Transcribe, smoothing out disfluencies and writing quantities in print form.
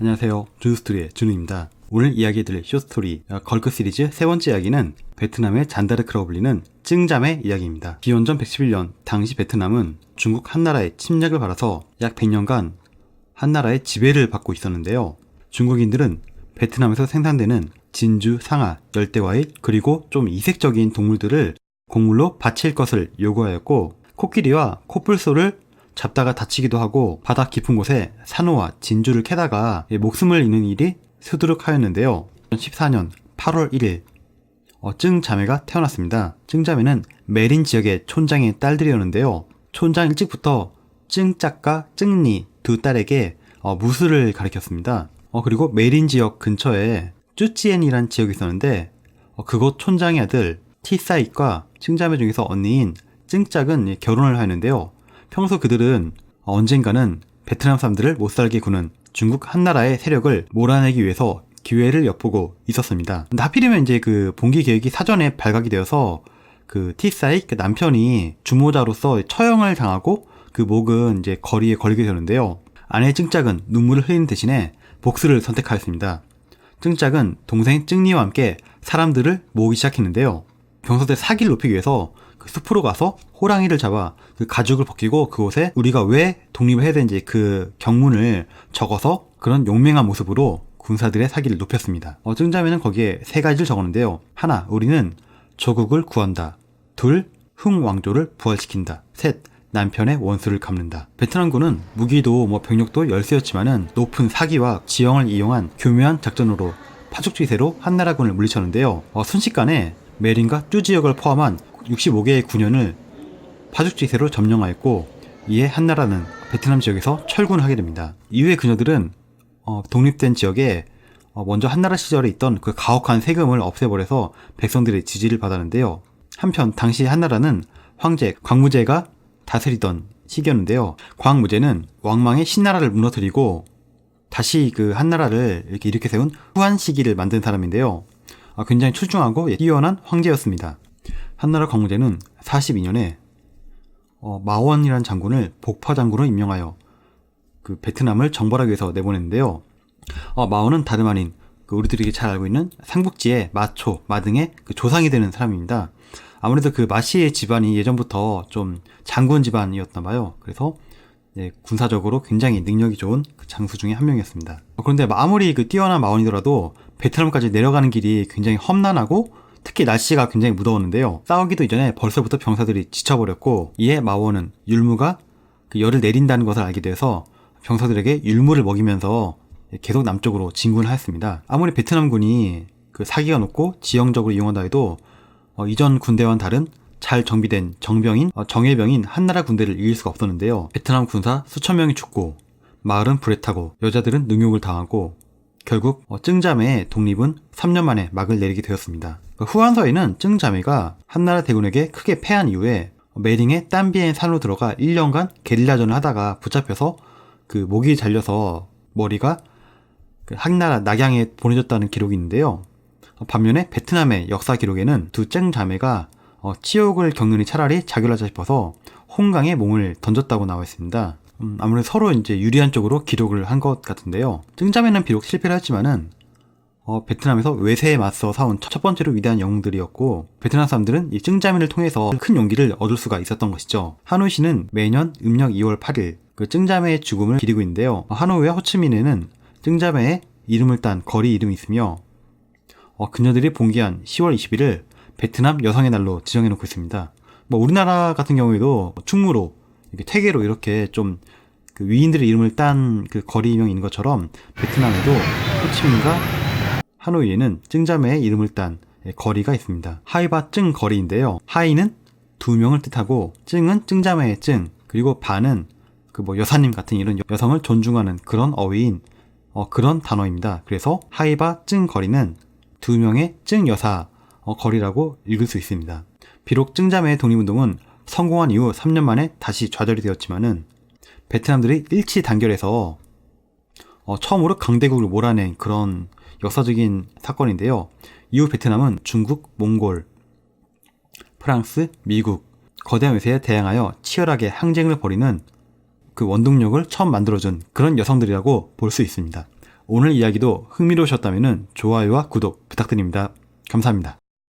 안녕하세요. 준스토리의 준우입니다. 오늘 이야기해드릴 쇼스토리 걸크 시리즈 세 번째 이야기는 베트남의 잔다르크라고 불리는 증잠의 이야기입니다. 기원전 111년 당시 베트남은 중국 한나라의 침략을 받아서 약 100년간 한나라의 지배를 받고 있었는데요. 중국인들은 베트남에서 생산되는 진주, 상아, 열대과일 그리고 좀 이색적인 동물들을 곡물로 바칠 것을 요구하였고, 코끼리와 코뿔소를 잡다가 다치기도 하고 바다 깊은 곳에 산호와 진주를 캐다가 목숨을 잃는 일이 수두룩하였는데요. 2014년 8월 1일 증자매가 태어났습니다. 증자매는 메린 지역의 촌장의 딸들이었는데요. 촌장 일찍부터 증짝과 증리 두 딸에게 무술을 가르쳤습니다. 그리고 메린 지역 근처에 쭈찌엔이란 지역이 있었는데 그곳 촌장의 아들 티사잇과 증자매 중에서 언니인 증짝은 결혼을 하였는데요. 평소 그들은 언젠가는 베트남 사람들을 못살게 구는 중국 한나라의 세력을 몰아내기 위해서 기회를 엿보고 있었습니다. 근데 하필이면 이제 그 봉기 계획이 사전에 발각이 되어서 그 티사잇 그 남편이 주모자로서 처형을 당하고 그 목은 이제 거리에 걸리게 되는데요. 아내 증짝은 눈물을 흘리는 대신에 복수를 선택하였습니다. 증짝은 동생 증리와 함께 사람들을 모으기 시작했는데요. 병사들의 사기를 높이기 위해서 그 숲으로 가서 호랑이를 잡아 그 가죽을 벗기고 그곳에 우리가 왜 독립을 해야 되는지 그 경문을 적어서 그런 용맹한 모습으로 군사들의 사기를 높였습니다. 증자매는 거기에 세 가지를 적었는데요. 하나, 우리는 조국을 구한다. 둘, 흥 왕조를 부활시킨다. 셋, 남편의 원수를 갚는다. 베트남군은 무기도 병력도 열세였지만은 높은 사기와 지형을 이용한 교묘한 작전으로 파죽지세로 한나라군을 물리쳤는데요. 순식간에 메린과 쭈 지역을 포함한 65개의 군현을 파죽지세로 점령하였고, 이에 한나라는 베트남 지역에서 철군을 하게 됩니다. 이후에 그녀들은 독립된 지역에 먼저 한나라 시절에 있던 그 가혹한 세금을 없애버려서 백성들의 지지를 받았는데요. 한편 당시 한나라는 황제 광무제가 다스리던 시기였는데요. 광무제는 왕망의 신나라를 무너뜨리고 다시 그 한나라를 이렇게 일으켜 세운 후한 시기를 만든 사람인데요. 굉장히 출중하고 뛰어난 황제였습니다. 한나라 광무제는 42년에 마원이라는 장군을 복파 장군으로 임명하여 그 베트남을 정벌하기 위해서 내보냈는데요. 마원은 다름 아닌 그 우리들이 잘 알고 있는 삼국지의 마초, 마등의 그 조상이 되는 사람입니다. 아무래도 그 마씨의 집안이 예전부터 좀 장군 집안이었나 봐요. 그래서 군사적으로 굉장히 능력이 좋은 그 장수 중에 한 명이었습니다. 그런데 아무리 그 뛰어난 마원이더라도 베트남까지 내려가는 길이 굉장히 험난하고 특히 날씨가 굉장히 무더웠는데요. 싸우기도 이전에 벌써부터 병사들이 지쳐버렸고, 이에 마원은 율무가 그 열을 내린다는 것을 알게 돼서 병사들에게 율무를 먹이면서 계속 남쪽으로 진군을 하였습니다. 아무리 베트남군이 그 사기가 높고 지형적으로 이용한다 해도 이전 군대와는 다른 잘 정비된 정예병인 한나라 군대를 이길 수가 없었는데요. 베트남 군사 수천 명이 죽고 마을은 불에 타고 여자들은 능욕을 당하고 결국 증자매의 독립은 3년 만에 막을 내리게 되었습니다. 후한서에는 증자매가 한나라 대군에게 크게 패한 이후에 메링의 땀비엔 산으로 들어가 1년간 게릴라전을 하다가 붙잡혀서 그 목이 잘려서 머리가 그 한나라 낙양에 보내졌다는 기록이 있는데요. 반면에 베트남의 역사 기록에는 두 증자매가 치욕을 겪느니 차라리 자결하자 싶어서 홍강에 몸을 던졌다고 나와 있습니다. 아무래도 서로 이제 유리한 쪽으로 기록을 한 것 같은데요. 증자매는 비록 실패를 했지만은 베트남에서 외세에 맞서 싸운 첫 번째로 위대한 영웅들이었고, 베트남 사람들은 이 증자매를 통해서 큰 용기를 얻을 수가 있었던 것이죠. 하노이시는 매년 음력 2월 8일 그 증자매의 죽음을 기리고 있는데요. 하노이와 호치민에는 증자매의 이름을 딴 거리 이름이 있으며 그녀들이 봉기한 10월 20일을 베트남 여성의 날로 지정해 놓고 있습니다. 우리나라 같은 경우에도 충무로, 퇴계로 이렇게 좀 그 위인들의 이름을 딴 그 거리명이 있는 것처럼 베트남에도 호치민과 하노이에는 증자매의 이름을 딴 거리가 있습니다. 하이바 증 거리인데요. 하이는 두 명을 뜻하고, 증은 증자매의 증, 그리고 바는 그 여사님 같은 이런 여성을 존중하는 그런 어휘인 그런 단어입니다. 그래서 하이바 증 거리는 두 명의 증 여사 거리라고 읽을 수 있습니다. 비록 증자매의 독립운동은 성공한 이후 3년 만에 다시 좌절이 되었지만은 베트남들이 일치 단결해서 처음으로 강대국을 몰아낸 그런 역사적인 사건인데요. 이후 베트남은 중국, 몽골, 프랑스, 미국, 거대한 외세에 대항하여 치열하게 항쟁을 벌이는 그 원동력을 처음 만들어준 그런 여성들이라고 볼 수 있습니다. 오늘 이야기도 흥미로우셨다면 좋아요와 구독 부탁드립니다. 감사합니다.